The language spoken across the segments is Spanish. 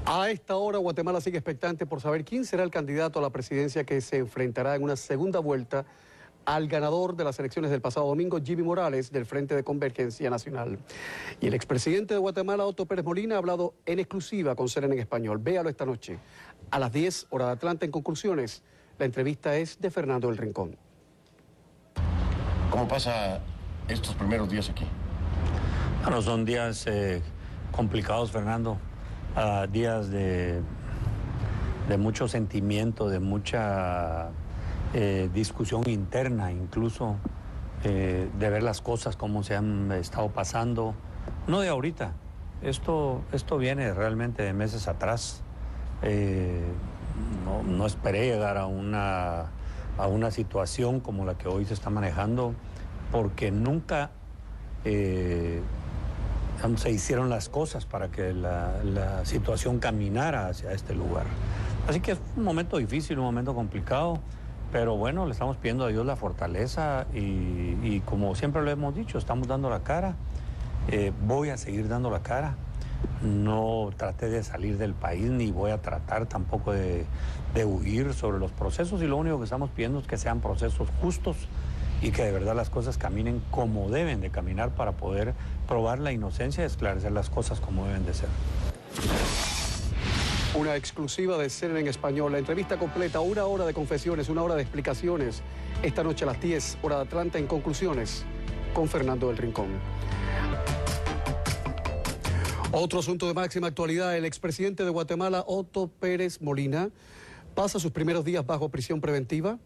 A esta hora, Guatemala sigue expectante por saber quién será el candidato a la presidencia que se enfrentará en una segunda vuelta al ganador de las elecciones del pasado domingo, Jimmy Morales, del Frente de Convergencia Nacional. Y el expresidente de Guatemala, Otto Pérez Molina, ha hablado en exclusiva con CNN en español. Véalo esta noche, a las 10, hora de Atlanta. En conclusiones, la entrevista es de Fernando del Rincón. ¿Cómo pasa estos primeros días aquí? Bueno, son días complicados, Fernando. Días de mucho sentimiento, de mucha discusión interna, incluso de ver las cosas como se han estado pasando. No de ahorita, esto viene realmente de meses atrás. No esperé llegar a una situación como la que hoy se está manejando, porque nunca se hicieron las cosas para que la situación caminara hacia este lugar. Así que es un momento difícil, un momento complicado, pero bueno, le estamos pidiendo a Dios la fortaleza y como siempre lo hemos dicho, estamos dando la cara, voy a seguir dando la cara. No traté de salir del país ni voy a tratar tampoco de huir sobre los procesos, y lo único que estamos pidiendo es que sean procesos justos y que de verdad las cosas caminen como deben de caminar para poder probar la inocencia y esclarecer las cosas como deben de ser. Una exclusiva de CNN en español. La entrevista completa, 1 hora de confesiones, 1 hora de explicaciones. Esta noche a las 10, hora de Atlanta. En conclusiones, con Fernando del Rincón. Otro asunto de máxima actualidad: el expresidente de Guatemala, Otto Pérez Molina, pasa sus primeros días bajo prisión preventiva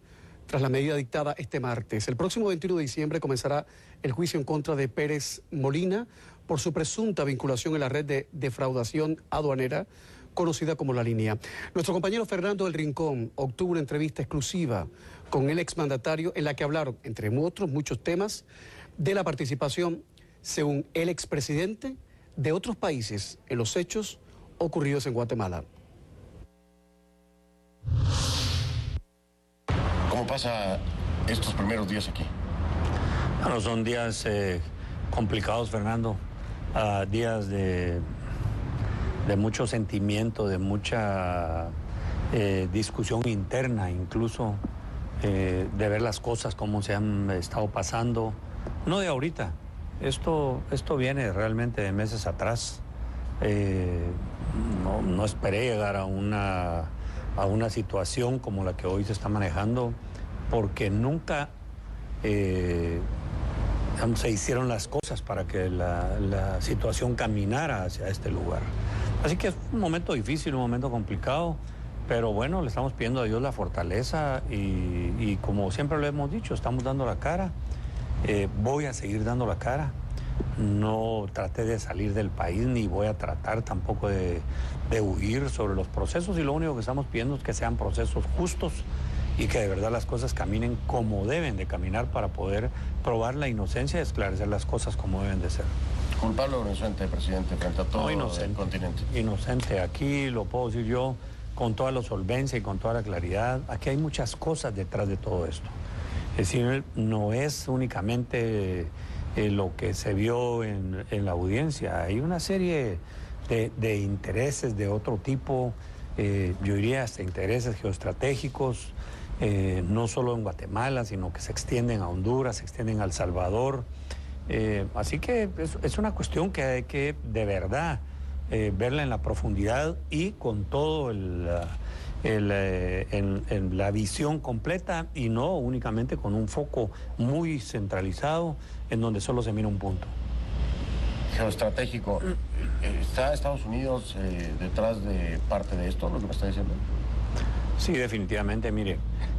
tras la medida dictada este martes. El próximo 21 de diciembre comenzará el juicio en contra de Pérez Molina por su presunta vinculación en la red de defraudación aduanera conocida como La Línea. Nuestro compañero Fernando del Rincón obtuvo una entrevista exclusiva con el exmandatario en la que hablaron, entre otros muchos temas, de la participación, según el expresidente, de otros países en los hechos ocurridos en Guatemala. ¿Cómo pasa estos primeros días aquí? Bueno, son días complicados, Fernando. Días de mucho sentimiento, de mucha discusión interna, incluso de ver las cosas como se han estado pasando. No de ahorita, esto viene realmente de meses atrás. No esperé llegar a una situación como la que hoy se está manejando, porque nunca se hicieron las cosas para que la situación caminara hacia este lugar. Así que es un momento difícil, un momento complicado, pero bueno, le estamos pidiendo a Dios la fortaleza y como siempre lo hemos dicho, estamos dando la cara, voy a seguir dando la cara. No traté de salir del país ni voy a tratar tampoco de huir sobre los procesos, y lo único que estamos pidiendo es que sean procesos justos y que de verdad las cosas caminen como deben de caminar para poder probar la inocencia y esclarecer las cosas como deben de ser. ¿Culpable o inocente, presidente, frente a todo el continente? Inocente, aquí lo puedo decir yo con toda la solvencia y con toda la claridad. Aquí hay muchas cosas detrás de todo esto. Es decir, no es únicamente lo que se vio en la audiencia. Hay una serie de intereses de otro tipo, yo diría hasta intereses geoestratégicos, no solo en Guatemala, sino que se extienden a Honduras, se extienden a El Salvador. Así que es una cuestión que hay que de verdad verla en la profundidad y con todo en la visión completa, y no únicamente con un foco muy centralizado en donde solo se mira un punto. Geoestratégico. ¿Está Estados Unidos detrás de parte de esto, lo que me está diciendo? Sí, definitivamente. Mire,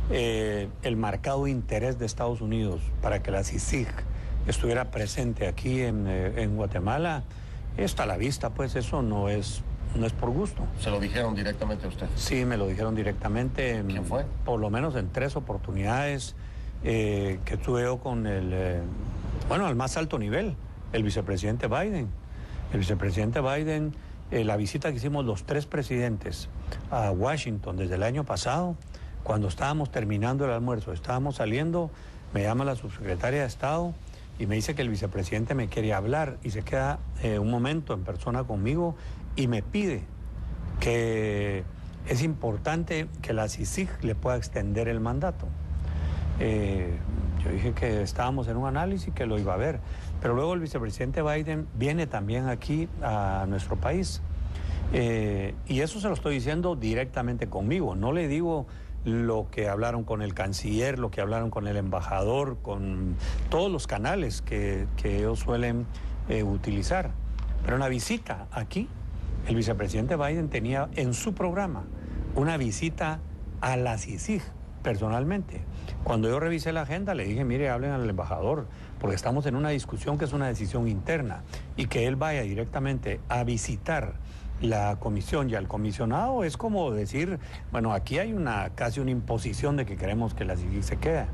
el marcado interés de Estados Unidos para que la CICIG estuviera presente aquí en Guatemala está a la vista, pues eso no es por gusto. ¿Se lo dijeron directamente a usted? Sí, me lo dijeron directamente. ¿Quién fue? Por lo menos en 3 oportunidades que tuve yo con al más alto nivel, el vicepresidente Biden. El vicepresidente Biden, la visita que hicimos los 3 presidentes a Washington desde el año pasado, cuando estábamos terminando el almuerzo, estábamos saliendo, me llama la subsecretaria de Estado y me dice que el vicepresidente me quería hablar, y se queda un momento en persona conmigo y me pide que es importante que la CICIG le pueda extender el mandato. Yo dije que estábamos en un análisis que lo iba a ver, pero luego el vicepresidente Biden viene también aquí a nuestro país. Y eso se lo estoy diciendo directamente conmigo, no le digo lo que hablaron con el canciller, lo que hablaron con el embajador, con todos los canales que ellos suelen utilizar. Pero una visita aquí, el vicepresidente Biden tenía en su programa una visita a la CICIG personalmente. Cuando yo revisé la agenda le dije, mire, hablen al embajador, porque estamos en una discusión que es una decisión interna, y que él vaya directamente a visitar la comisión y al comisionado es como decir, bueno, aquí hay casi una imposición de que queremos que la CICIG se quede.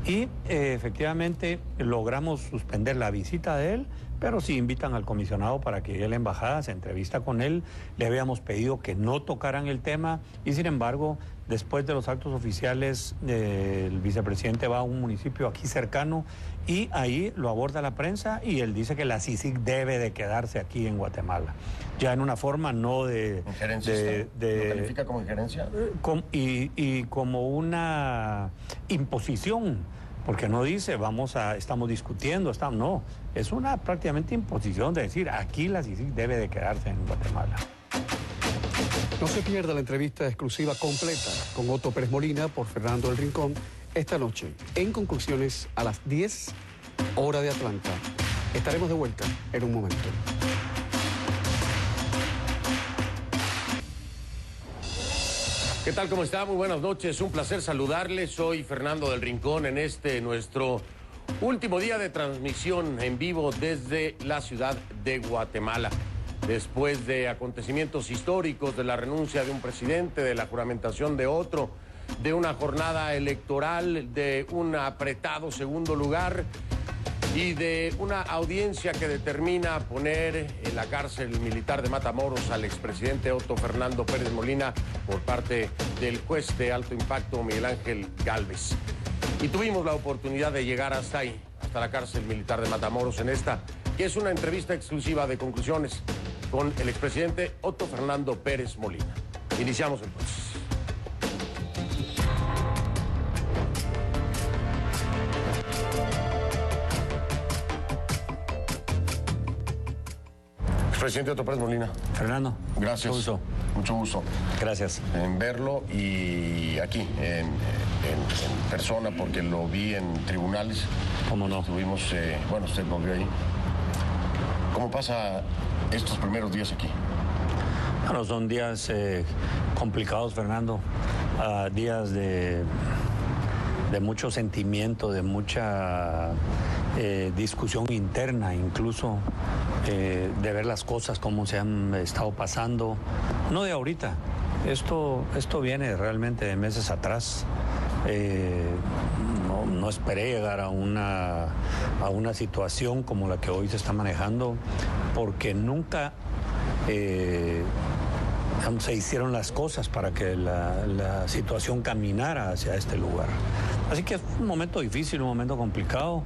Y efectivamente logramos suspender la visita de él, pero sí invitan al comisionado para que llegue a la embajada, se entrevista con él. Le habíamos pedido que no tocaran el tema y sin embargo, después de los actos oficiales, el vicepresidente va a un municipio aquí cercano y ahí lo aborda la prensa y él dice que la CICIG debe de quedarse aquí en Guatemala. Ya en una forma no de... ¿Lo califica como injerencia? Y como una imposición, porque no dice estamos discutiendo, no, es una prácticamente imposición de decir aquí la CICIG debe de quedarse en Guatemala. No se pierda la entrevista exclusiva completa con Otto Pérez Molina por Fernando del Rincón esta noche, en Conclusiones a las 10, hora de Atlanta. Estaremos de vuelta en un momento. ¿Qué tal? ¿Cómo está? Muy buenas noches. Un placer saludarles. Soy Fernando del Rincón en nuestro último día de transmisión en vivo desde la ciudad de Guatemala. Después de acontecimientos históricos, de la renuncia de un presidente, de la juramentación de otro, de una jornada electoral, de un apretado segundo lugar y de una audiencia que determina poner en la cárcel militar de Matamoros al expresidente Otto Fernando Pérez Molina por parte del juez de alto impacto Miguel Ángel Gálvez. Y tuvimos la oportunidad de llegar hasta ahí, hasta la cárcel militar de Matamoros en esta, que es una entrevista exclusiva de Conclusiones con el expresidente Otto Fernando Pérez Molina. Iniciamos entonces. Presidente Otto Pérez Molina. Fernando. Gracias. Mucho gusto. Mucho gusto. Gracias. En verlo y aquí, en persona, porque lo vi en tribunales. ¿Cómo no? Estuvimos, bueno, usted lo vio ahí. ¿Cómo pasa estos primeros días aquí? Bueno, son días complicados, Fernando. Días de mucho sentimiento, de mucha discusión interna, incluso de ver las cosas como se han estado pasando. No de ahorita, esto viene realmente de meses atrás. No esperé llegar a una situación como la que hoy se está manejando, porque nunca se hicieron las cosas para que la situación caminara hacia este lugar. Así que es un momento difícil, un momento complicado,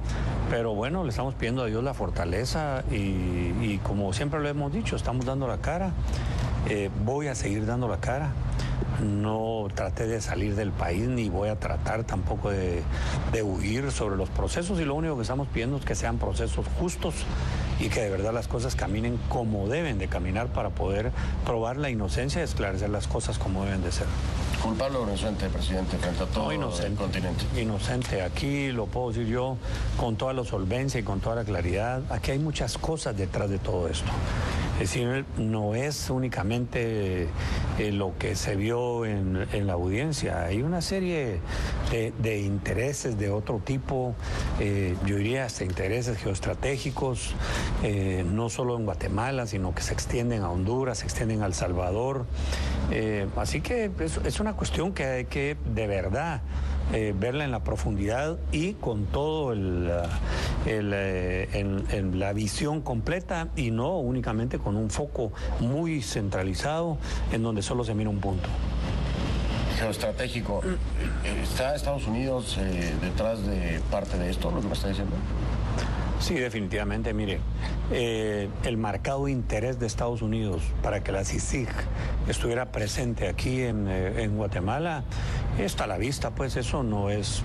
pero bueno, le estamos pidiendo a Dios la fortaleza y como siempre lo hemos dicho, estamos dando la cara, voy a seguir dando la cara. No traté de salir del país ni voy a tratar tampoco de huir sobre los procesos, y lo único que estamos pidiendo es que sean procesos justos y que de verdad las cosas caminen como deben de caminar para poder probar la inocencia y esclarecer las cosas como deben de ser. ¿Culpable o inocente, presidente, frente a todo el continente? Inocente. Aquí lo puedo decir yo con toda la solvencia y con toda la claridad. Aquí hay muchas cosas detrás de todo esto. Es decir, no es únicamente lo que se vio en la audiencia. Hay una serie de intereses de otro tipo, yo diría hasta intereses geoestratégicos, no solo en Guatemala, sino que se extienden a Honduras, se extienden a El Salvador. Así que es una cuestión que hay que de verdad verla en la profundidad y con todo en la visión completa, y no únicamente con un foco muy centralizado en donde solo se mira un punto. Geoestratégico. ¿Está Estados Unidos detrás de parte de esto, lo que me está diciendo? Sí, definitivamente, mire, el marcado interés de Estados Unidos para que la CICIG estuviera presente aquí en Guatemala está a la vista, pues eso no es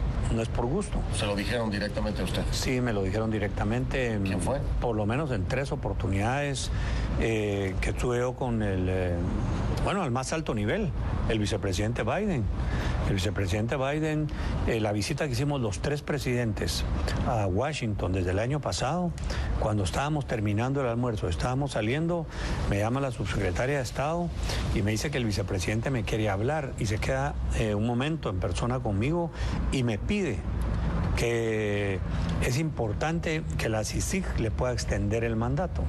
por gusto. ¿Se lo dijeron directamente a usted? Sí, me lo dijeron directamente. ¿Quién fue? Por lo menos en 3 oportunidades que estuve yo con al más alto nivel, el vicepresidente Biden. El vicepresidente Biden, la visita que hicimos los 3 presidentes a Washington desde el año pasado, cuando estábamos terminando el almuerzo, estábamos saliendo, me llama la subsecretaria de Estado y me dice que el vicepresidente me quiere hablar y se queda un momento en persona conmigo y me pide que es importante que la CICIG le pueda extender el mandato.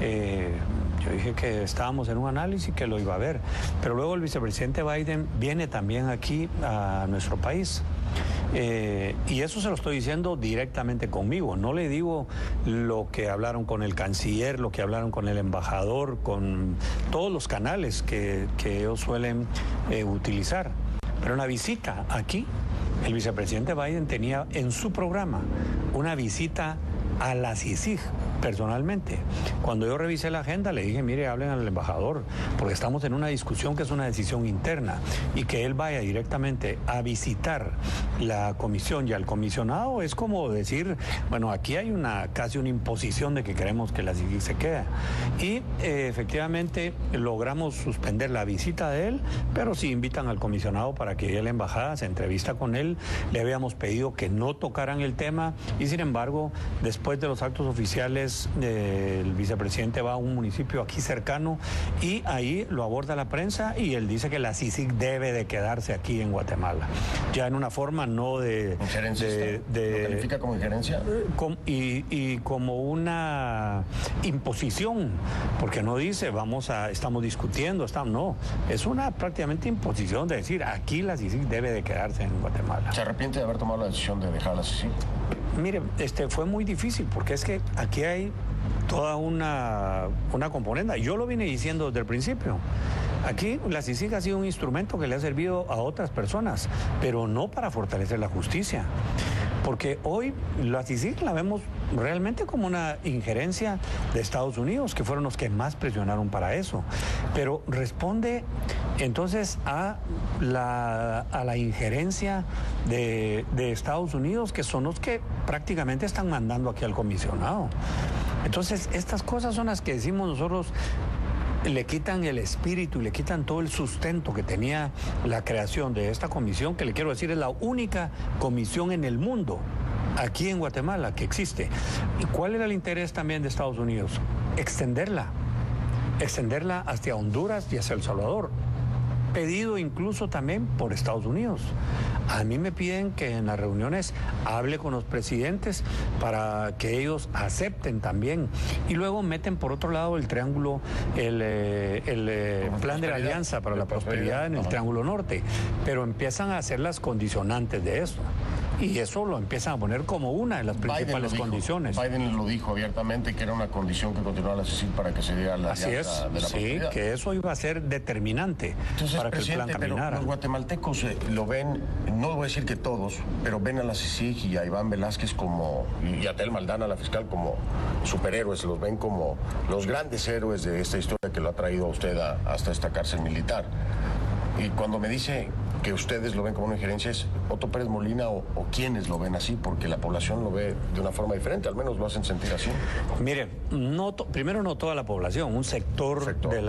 Yo dije que estábamos en un análisis que lo iba a ver, pero luego el vicepresidente Biden viene también aquí a nuestro país. Y eso se lo estoy diciendo directamente conmigo, no le digo lo que hablaron con el canciller, lo que hablaron con el embajador, con todos los canales que ellos suelen utilizar. Pero una visita aquí, el vicepresidente Biden tenía en su programa una visita a la CICIG personalmente. Cuando yo revisé la agenda le dije, mire, hablen al embajador, porque estamos en una discusión que es una decisión interna, y que él vaya directamente a visitar la comisión y al comisionado es como decir, bueno, aquí hay casi una imposición de que queremos que la CICIG se quede. Y efectivamente logramos suspender la visita de él, pero sí invitan al comisionado para que llegue a la embajada, se entrevista con él. Le habíamos pedido que no tocaran el tema y sin embargo, después de los actos oficiales, el vicepresidente va a un municipio aquí cercano y ahí lo aborda la prensa y él dice que la CICIG debe de quedarse aquí en Guatemala. Ya en una forma no de... ¿Lo califica como injerencia? Y como una imposición, porque no dice estamos discutiendo, no, es una prácticamente imposición de decir aquí la CICIG debe de quedarse en Guatemala. ¿Se arrepiente de haber tomado la decisión de dejar la CICIG? Mire, fue muy difícil porque es que aquí hay toda una componente. Yo lo vine diciendo desde el principio. Aquí la CICIG ha sido un instrumento que le ha servido a otras personas, pero no para fortalecer la justicia. Porque hoy la CICIG la vemos realmente como una injerencia de Estados Unidos, que fueron los que más presionaron para eso. Pero responde entonces a la injerencia de Estados Unidos, que son los que prácticamente están mandando aquí al comisionado. Entonces, estas cosas son las que decimos nosotros, le quitan el espíritu y le quitan todo el sustento que tenía la creación de esta comisión, que le quiero decir es la única comisión en el mundo, aquí en Guatemala, que existe. ¿Y cuál era el interés también de Estados Unidos? Extenderla hacia Honduras y hacia El Salvador. Pedido incluso también por Estados Unidos. A mí me piden que en las reuniones hable con los presidentes para que ellos acepten también. Y luego meten por otro lado el triángulo, el plan de la Alianza para la Prosperidad en el Triángulo Norte. Pero empiezan a hacer las condicionantes de eso. Y eso lo empiezan a poner como una de las principales condiciones. Biden lo dijo abiertamente que era una condición que continuara la CICIG para que se diera la alianza de la prosperidad. Sí, que eso iba a ser determinante. Entonces, para que el plan caminara. Pero los guatemaltecos lo ven, no voy a decir que todos, pero ven a la CICIG y a Iván Velázquez y a Tel Maldana, la fiscal, como superhéroes, los ven como los grandes héroes de esta historia que lo ha traído a usted hasta esta cárcel militar. Y cuando me dice que ustedes lo ven como una injerencia, ¿es Otto Pérez Molina o quienes lo ven así? Porque la población lo ve de una forma diferente, al menos lo hacen sentir así. Mire, primero no toda la población, un sector de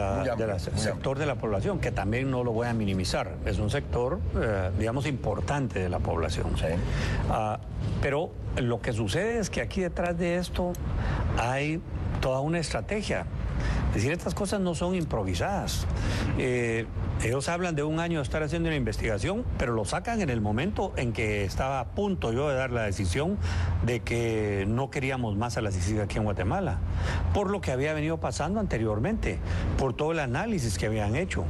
la población, que también no lo voy a minimizar, es un sector, digamos, importante de la población. Sí. Pero lo que sucede es que aquí detrás de esto hay toda una estrategia. Es decir, estas cosas no son improvisadas. Ellos hablan de un año de estar haciendo una investigación, pero lo sacan en el momento en que estaba a punto yo de dar la decisión de que no queríamos más a la CICIG aquí en Guatemala, por lo que había venido pasando anteriormente, por todo el análisis que habían hecho,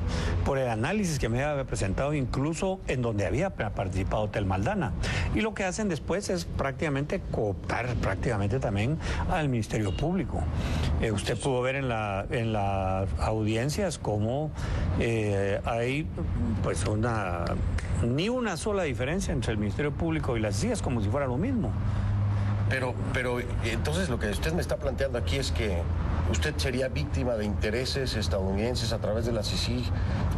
por el análisis que me había presentado incluso en donde había participado Tel Maldana. Y lo que hacen después es prácticamente cooptar prácticamente también al Ministerio Público. Usted pudo ver en las audiencias cómo hay pues ni una sola diferencia entre el Ministerio Público y las CICIG, como si fuera lo mismo. Pero entonces lo que usted me está planteando aquí es que usted sería víctima de intereses estadounidenses a través de la CICIG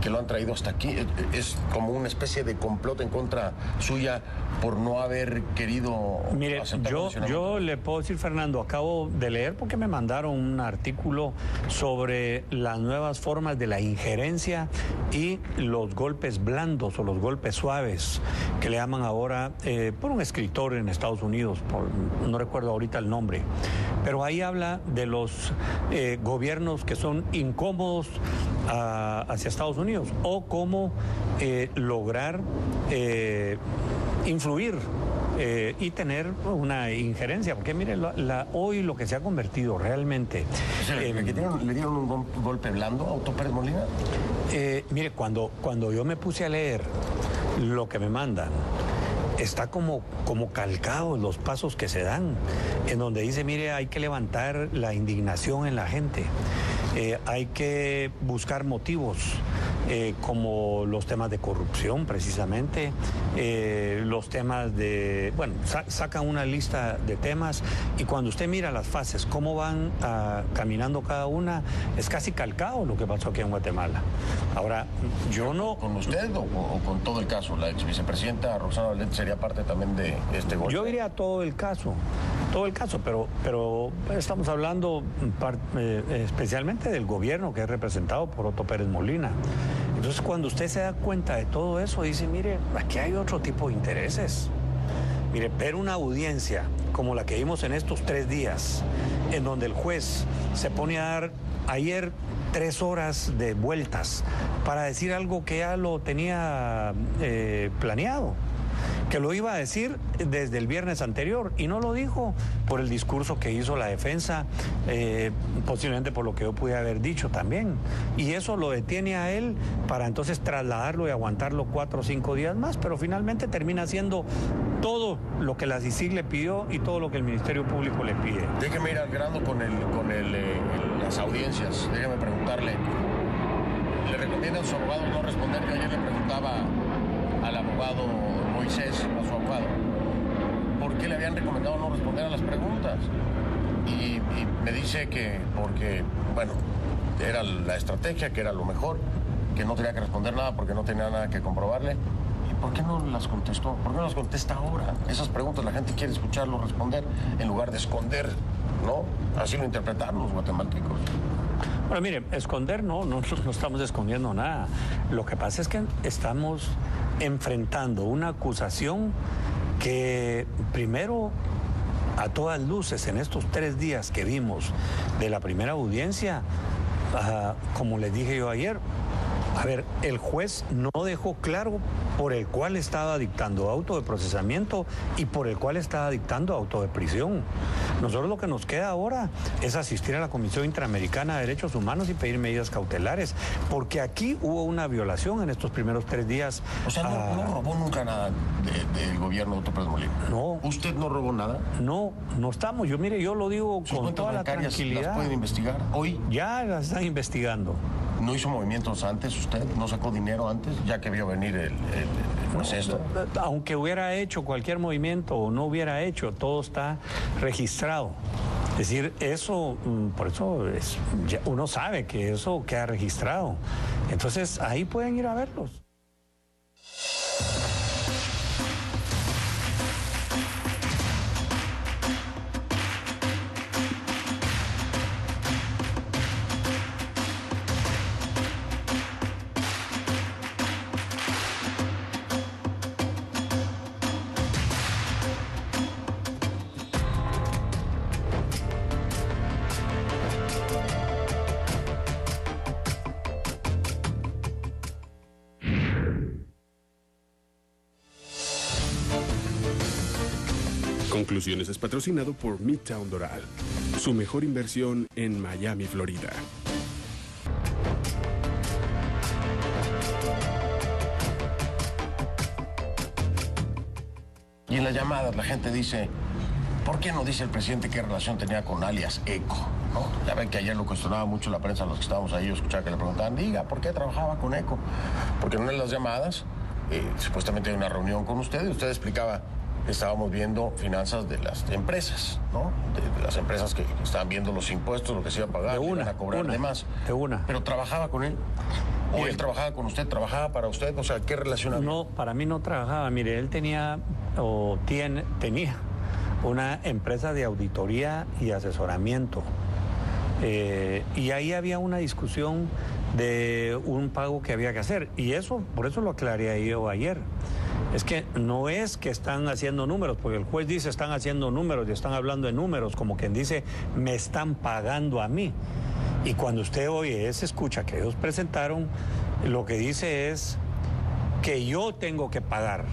que lo han traído hasta aquí. Es como una especie de complot en contra suya por no haber querido Mire, aceptar yo le puedo decir, Fernando, acabo de leer porque me mandaron un artículo sobre las nuevas formas de la injerencia y los golpes blandos o los golpes suaves que le llaman ahora por un escritor en Estados Unidos, no recuerdo ahorita el nombre, pero ahí habla de los gobiernos que son incómodos hacia Estados Unidos o cómo lograr influir y tener una injerencia, porque mire, hoy lo que se ha convertido realmente... ¿Le dieron un golpe blando a Otto Pérez Molina? Mire, cuando yo me puse a leer lo que me mandan, está como calcado los pasos que se dan, en donde dice, mire, hay que levantar la indignación en la gente, hay que buscar motivos, como los temas de corrupción, precisamente, los temas de... Bueno, sacan una lista de temas y cuando usted mira las fases, cómo van caminando cada una, es casi calcado lo que pasó aquí en Guatemala. Ahora, yo no... ¿Con usted o con todo el caso? ¿La ex vicepresidenta Roxana Valente sería parte también de este golpe? Yo diría todo el caso, pero estamos hablando especialmente del gobierno que es representado por Otto Pérez Molina. Entonces, cuando usted se da cuenta de todo eso, dice, mire, aquí hay otro tipo de intereses. Mire, ver una audiencia como la que vimos en estos 3 días, en donde el juez se pone a dar ayer 3 horas de vueltas para decir algo que ya lo tenía planeado, que lo iba a decir desde el viernes anterior y no lo dijo por el discurso que hizo la defensa, posiblemente por lo que yo pude haber dicho también. Y eso lo detiene a él para entonces trasladarlo y aguantarlo 4 o 5 días más, pero finalmente termina haciendo todo lo que la CICIG le pidió y todo lo que el Ministerio Público le pide. Déjeme ir al grano con las audiencias. Déjeme preguntarle, ¿le recomienda a su abogado no responder? Yo ayer le preguntaba al abogado Moisés, a su abogado, ¿por qué le habían recomendado no responder a las preguntas? Y me dice que porque, bueno, era la estrategia, que era lo mejor, que no tenía que responder nada porque no tenía nada que comprobarle. ¿Y por qué no las contestó? ¿Por qué no las contesta ahora? Esas preguntas la gente quiere escucharlo responder en lugar de esconder, ¿no? Así lo interpretaron los guatemaltecos. Bueno, mire, esconder no estamos escondiendo nada. Lo que pasa es que estamos enfrentando una acusación que primero, a todas luces, en estos 3 días que vimos de la primera audiencia, como les dije yo ayer, a ver, el juez no dejó claro por el cual estaba dictando auto de procesamiento y por el cual estaba dictando auto de prisión. Nosotros lo que nos queda ahora es asistir a la Comisión Interamericana de Derechos Humanos y pedir medidas cautelares, porque aquí hubo una violación en estos primeros 3 días. O sea, no robó nunca nada del gobierno de Otto Pérez Molina. No. ¿Usted no robó nada? No estamos. Yo lo digo con toda la tranquilidad. ¿Las pueden investigar hoy? Ya las están investigando. ¿No hizo movimientos antes usted? ¿No sacó dinero antes, ya que vio venir el proceso? Aunque hubiera hecho cualquier movimiento o no hubiera hecho, todo está registrado. Es decir, eso, por eso uno sabe que eso queda registrado. Entonces, ahí pueden ir a verlos. Conclusiones es patrocinado por Midtown Doral, su mejor inversión en Miami, Florida. Y en las llamadas la gente dice, ¿por qué no dice el presidente qué relación tenía con alias ECO? ¿No? Ya ven que ayer lo cuestionaba mucho la prensa, los que estábamos ahí, yo escuchaba que le preguntaban, diga, ¿por qué trabajaba con ECO? Porque en una de las llamadas, supuestamente hay una reunión con usted y usted explicaba estábamos viendo finanzas de las empresas, ¿no? De las empresas que estaban viendo los impuestos, lo que se iba a pagar, De iban a cobrar de más. De una. Pero trabajaba con él. ¿O él trabajaba con usted? ¿Trabajaba para usted? O sea, ¿qué relación había? No, para mí no trabajaba. Mire, él tenía una empresa de auditoría y asesoramiento. Y ahí había una discusión de un pago que había que hacer. Y por eso lo aclaré yo ayer. Es que no es que están haciendo números, porque el juez dice están haciendo números y están hablando de números, como quien dice, me están pagando a mí. Y cuando usted oye esa escucha que ellos presentaron, lo que dice es que yo tengo que pagar.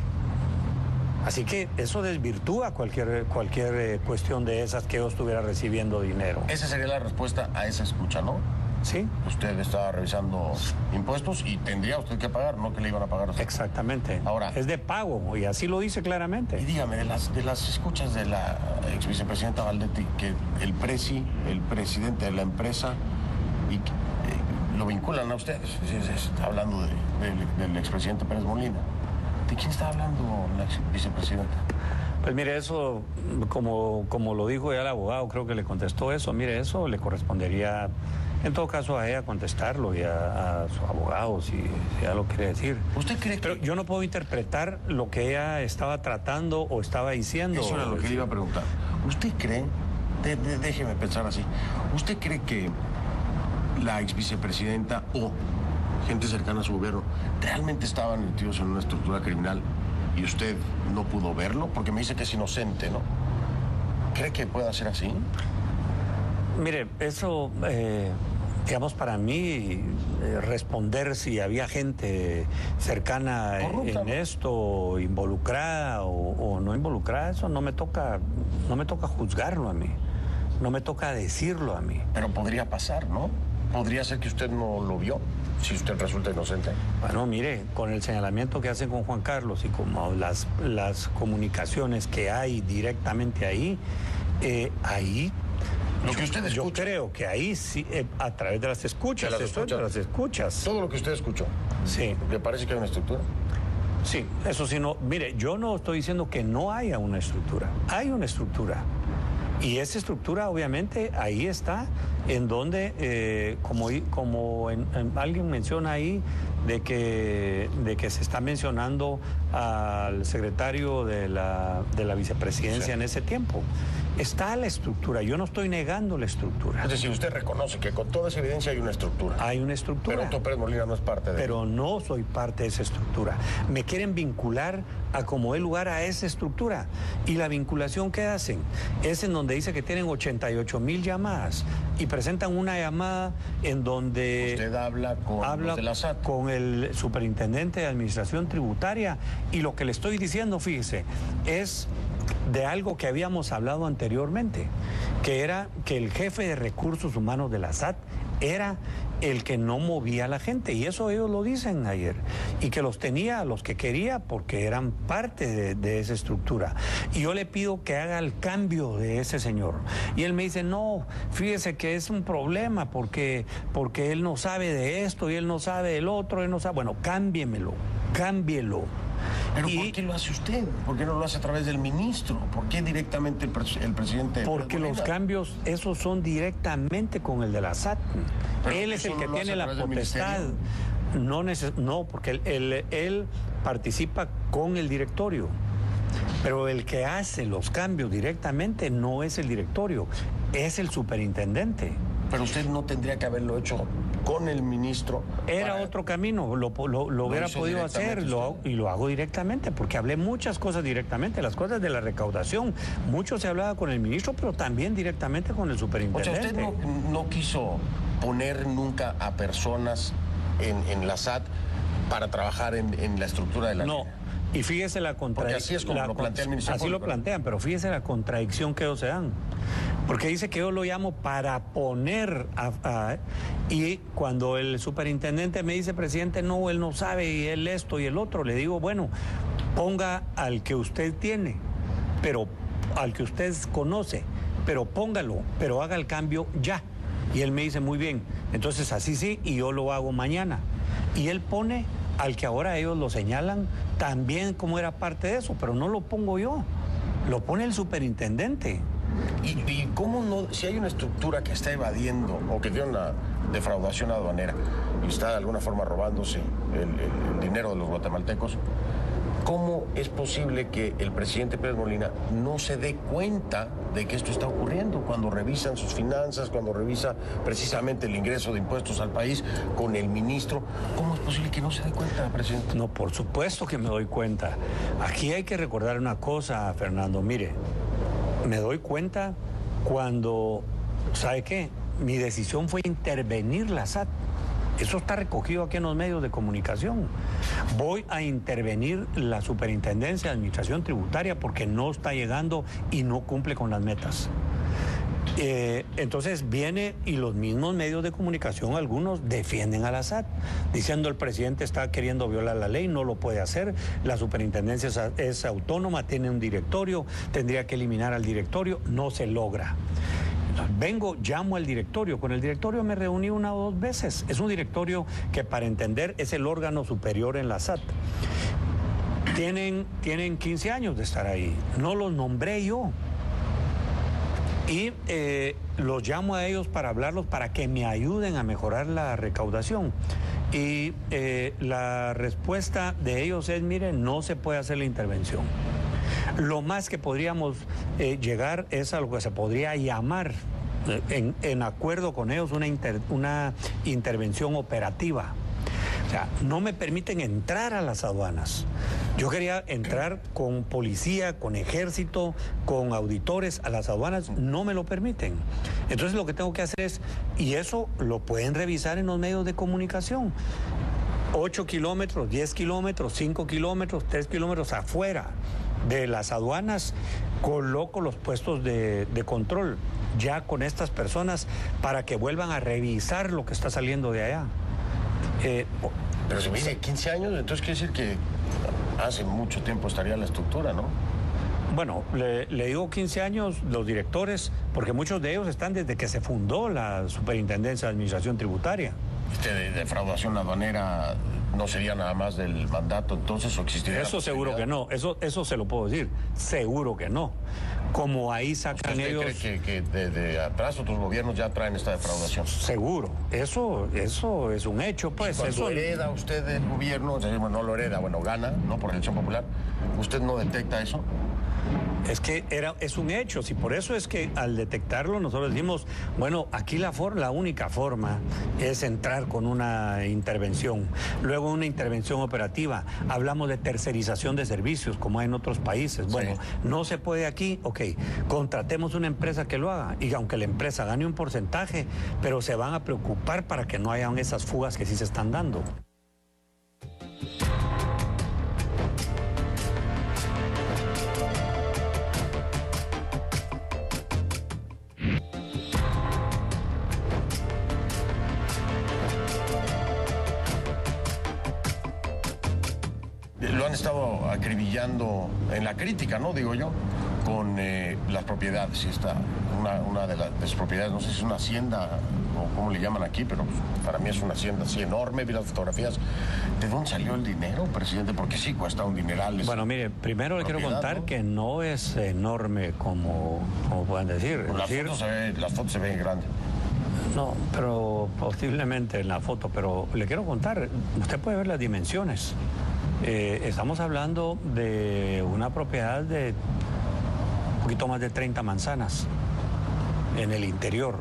Así que eso desvirtúa cualquier cuestión de esas que yo estuviera recibiendo dinero. Esa sería la respuesta a esa escucha, ¿no? Sí. Usted estaba revisando impuestos y tendría usted que pagar, no que le iban a pagar a usted. Exactamente. Ahora, es de pago y así lo dice claramente. Y dígame, de las escuchas de la ex vicepresidenta Valdetti, que el presidente de la empresa, lo vinculan a ustedes. Está hablando del expresidente Pérez Molina. ¿De quién está hablando la ex vicepresidenta? Pues mire, eso, como lo dijo ya el abogado, creo que le contestó eso. Mire, eso le correspondería, en todo caso, a ella contestarlo y a su abogado, si ella lo quiere decir. ¿Usted cree que...? Pero yo no puedo interpretar lo que ella estaba tratando o estaba diciendo. Eso era lo que le iba a preguntar. ¿Usted cree, déjeme pensar así, ¿usted cree que la ex vicepresidenta o gente cercana a su gobierno realmente estaban metidos en una estructura criminal y usted no pudo verlo? Porque me dice que es inocente, ¿no? ¿Cree que pueda ser así? Mire, eso, digamos, para mí, responder si había gente cercana corrupta, en ¿no? Esto, involucrada o no involucrada, eso no me toca juzgarlo a mí, no me toca decirlo a mí. Pero podría pasar, ¿no? Podría ser que usted no lo vio, si usted resulta inocente. Bueno, mire, con el señalamiento que hacen con Juan Carlos y como las comunicaciones que hay directamente ahí, Lo que usted yo escucha. creo que ahí sí, a través de las escuchas, de las escuchas. Todo lo que usted escuchó. Sí. ¿Le parece que hay una estructura? Sí, eso sí, no. Mire, yo no estoy diciendo que no haya una estructura. Hay una estructura. Y esa estructura, obviamente, ahí está, en donde, alguien menciona ahí, de que se está mencionando al secretario de la vicepresidencia, sí, en ese tiempo. Está la estructura, yo no estoy negando la estructura. Es decir, usted reconoce que con toda esa evidencia hay una estructura. Hay una estructura. Pero Otto Pérez Molina no es parte de Pero no soy parte de esa estructura. Me quieren vincular a como dé lugar a esa estructura. Y la vinculación que hacen es en donde dice que tienen 88,000 llamadas y presentan una llamada en donde... Usted habla con los de la SAT. Con el superintendente de Administración Tributaria, y lo que le estoy diciendo, fíjese, es de algo que habíamos hablado anteriormente, que era que el jefe de recursos humanos de la SAT era el que no movía a la gente, y eso ellos lo dicen ayer, y que los tenía a los que quería porque eran parte de esa estructura. Y yo le pido que haga el cambio de ese señor. Y él me dice, no, fíjese que es un problema porque él no sabe de esto y él no sabe del otro, él no sabe. Bueno, cámbielo. ¿Pero por qué lo hace usted? ¿Por qué no lo hace a través del ministro? ¿Por qué directamente el presidente? Porque los cambios, esos son directamente con el de la SAT. Él es el que tiene la potestad. No, porque él participa con el directorio. Pero el que hace los cambios directamente no es el directorio, es el superintendente. Pero usted no tendría que haberlo hecho con el ministro. Era otro camino, lo hubiera podido hacer y lo hago directamente, porque hablé muchas cosas directamente, las cosas de la recaudación. Mucho se hablaba con el ministro, pero también directamente con el superintendente. O sea, usted no quiso poner nunca a personas en la SAT para trabajar en la estructura de la línea. Y fíjese la contradicción. Porque así es como lo plantea el Ministerio Así Público, lo plantean, pero fíjese la contradicción que ellos se dan. Porque dice que yo lo llamo para poner y cuando el superintendente me dice, presidente, no, él no sabe, y él esto y el otro, le digo, bueno, ponga al que usted tiene, pero al que usted conoce, pero póngalo, pero haga el cambio ya. Y él me dice, muy bien, entonces así sí, y yo lo hago mañana. Y él pone al que ahora ellos lo señalan también como era parte de eso, pero no lo pongo yo. lo pone el superintendente. ¿Y cómo no, si hay una estructura que está evadiendo o que tiene una defraudación aduanera y está de alguna forma robándose el dinero de los guatemaltecos, cómo es posible que el presidente Pérez Molina no se dé cuenta de que esto está ocurriendo cuando revisan sus finanzas, cuando revisa precisamente el ingreso de impuestos al país con el ministro? ¿Cómo es posible que no se dé cuenta, presidente? No, por supuesto que me doy cuenta. Aquí hay que recordar una cosa, Fernando. Mire, me doy cuenta cuando, ¿sabe qué? Mi decisión fue intervenir la SAT. Eso está recogido aquí en los medios de comunicación. Voy a intervenir la Superintendencia de Administración Tributaria porque no está llegando y no cumple con las metas. Entonces viene y los mismos medios de comunicación, algunos defienden a la SAT, diciendo el presidente está queriendo violar la ley, no lo puede hacer, la superintendencia es autónoma, tiene un directorio, tendría que eliminar al directorio, no se logra. Vengo, llamo al directorio. Con el directorio me reuní 1 o 2 veces. Es un directorio que, para entender, es el órgano superior en la SAT. Tienen 15 años de estar ahí. No los nombré yo. Y los llamo a ellos para hablarlos, para que me ayuden a mejorar la recaudación. Y la respuesta de ellos es, miren, no se puede hacer la intervención. Lo más que podríamos llegar es a lo que se podría llamar, en acuerdo con ellos, una intervención operativa. O sea, no me permiten entrar a las aduanas. Yo quería entrar con policía, con ejército, con auditores a las aduanas, no me lo permiten. Entonces lo que tengo que hacer es, y eso lo pueden revisar en los medios de comunicación, 8 kilómetros, 10 kilómetros, 5 kilómetros, 3 kilómetros afuera de las aduanas, coloco los puestos de control ya con estas personas para que vuelvan a revisar lo que está saliendo de allá. Pero si me dice 15 años, entonces quiere decir que hace mucho tiempo estaría la estructura, ¿no? Bueno, le digo 15 años los directores, porque muchos de ellos están desde que se fundó la Superintendencia de Administración Tributaria. De defraudación aduanera no sería nada más del mandato, entonces, o existiría. Eso seguro que no, eso se lo puedo decir, seguro que no. Como ahí sacan ellos. ¿Usted cree que de atrás otros gobiernos ya traen esta defraudación? Seguro, eso es un hecho, pues. ¿Y cuando eso hereda usted del gobierno, no lo hereda, bueno, gana, ¿no? Por elección popular, ¿usted no detecta eso? Es que es un hecho, y por eso es que al detectarlo nosotros decimos, bueno, aquí la única forma es entrar con una intervención, luego una intervención operativa. Hablamos de tercerización de servicios, como hay en otros países. Bueno, sí. No se puede aquí, ok, contratemos una empresa que lo haga, y aunque la empresa gane un porcentaje, pero se van a preocupar para que no hayan esas fugas que sí se están dando. Lo han estado acribillando en la crítica, ¿no? Digo yo, con las propiedades. Una de las propiedades, no sé si es una hacienda o cómo le llaman aquí, pero para mí es una hacienda así enorme. Vi las fotografías. ¿De dónde salió el dinero, presidente? Porque sí cuesta un dineral. Bueno, mire, primero le quiero contar, ¿no?, que no es enorme como pueden decir. Las fotos se ven grandes. No, pero posiblemente en la foto, pero le quiero contar, usted puede ver las dimensiones. Estamos hablando de una propiedad de un poquito más de 30 manzanas en el interior.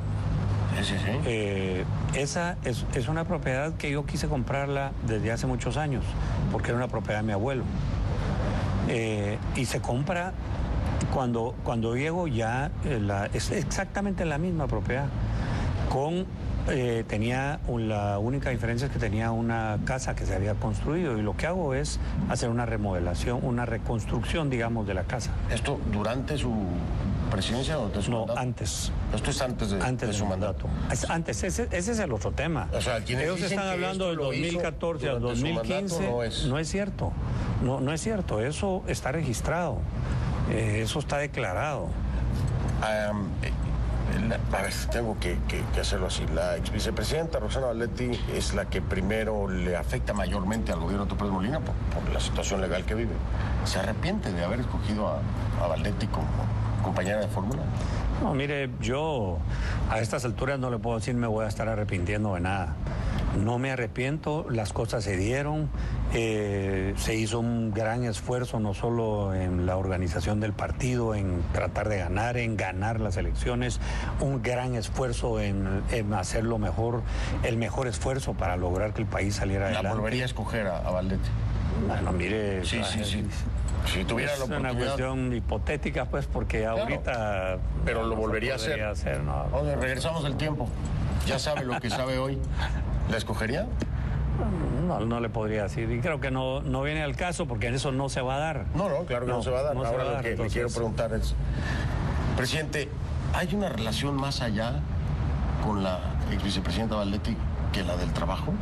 Sí. Esa es una propiedad que yo quise comprarla desde hace muchos años, porque era una propiedad de mi abuelo. Y se compra cuando llego ya, es exactamente la misma propiedad. Tenía la única diferencia es que tenía una casa que se había construido, y lo que hago es hacer una remodelación, una reconstrucción, digamos, de la casa. ¿Esto durante su presidencia o de su mandato? No, antes. ¿Esto es antes de su mandato? Es antes, ese es el otro tema. O sea, ellos están hablando del 2014 al 2015. No es cierto. No es cierto. Eso está registrado. Eso está declarado. A ver, tengo que hacerlo así. La ex vicepresidenta Roxana Valdetti es la que primero le afecta mayormente al gobierno de Otto Pérez Molina por la situación legal que vive. ¿Se arrepiente de haber escogido a Valdetti como compañera de fórmula? No, mire, yo a estas alturas no le puedo decir me voy a estar arrepintiendo de nada. No me arrepiento, las cosas se dieron, se hizo un gran esfuerzo no solo en la organización del partido, en tratar de ganar, en ganar las elecciones, un gran esfuerzo en hacer el mejor esfuerzo para lograr que el país saliera adelante. ¿La volvería a escoger a Valdetti? Bueno, mire... Sí. Si tuviera la oportunidad... Es una cuestión hipotética, pues, porque claro, ahorita... Pero lo volvería a hacer. No. Oye, regresamos del tiempo. Ya sabe lo que sabe hoy. ¿La escogería? No le podría decir. Y creo que no viene al caso, porque en eso no se va a dar. No, claro que no se va a dar. Ahora lo que le quiero preguntar es... Presidente, ¿hay una relación más allá con la ex vicepresidenta Valdetti que la del trabajo?